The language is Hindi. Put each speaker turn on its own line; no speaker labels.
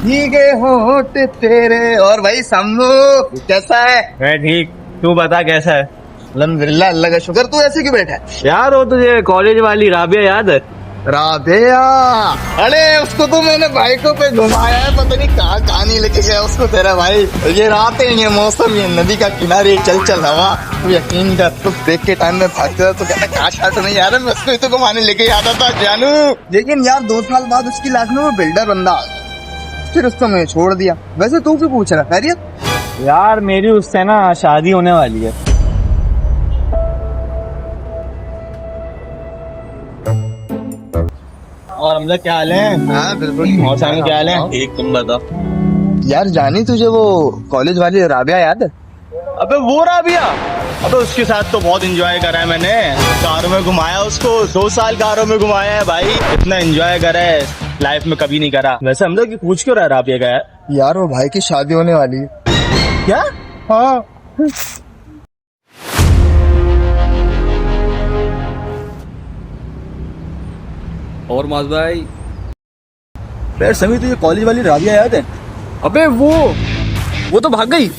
भीगे होठ तेरे। और भाई शंभू कैसा है?
मैं ठीक। तू बता कैसा है?
अल्हम्दुलिल्लाह, अल्लाह का शुक्र। तू ऐसे क्यों बैठा है?
यार वो तुझे कॉलेज वाली राबिया याद है?
राधेया, अरे उसको तो मैंने बाइकों पे घुमाया है, पता नहीं कहाँ कहाँ नहीं लेके गया उसको तेरा भाई। ये रातें, ये मौसम, ये नदी का किनारे, चल चल हवा, तू यकीन कर, तू ब्रेक के टाइम में भागता था तो कहता कहाँ शाट नहीं यार, मैं उसको तो घुमाने लेके आता था जानू। लेकिन यार 2 साल बाद उसकी लाइफ में वो बिल्डर बंदा आ गया, फिर उसको मैं छोड़ दिया। वैसे तू क्यों पूछ रहा? खैरियत?
यार मेरी उससे ना शादी होने वाली है। और हमला क्या हाल है?
हाँ बिल्कुल।
और सामी क्या हाल है? ठीक, तुम बताओ।
यार जानी तुझे वो कॉलेज वाली राबिया याद है?
अबे वो राबिया, अबे उसके साथ तो बहुत एंजॉय करा है मैंने। कारों में घुमाया उसको, 2 साल कारों में घुमाया है भाई। इतना एंजॉय करा है लाइफ में कभी नहीं करा। वैसे हम लोग पूछ क्यों रहा है राबिया का यार?
यार वो भाई की शादी होने वाली है।
क्या?
हाँ।
और माज भाई,
यार समी तुझे कॉलेज वाली राबिया याद है?
अबे वो तो भाग गई।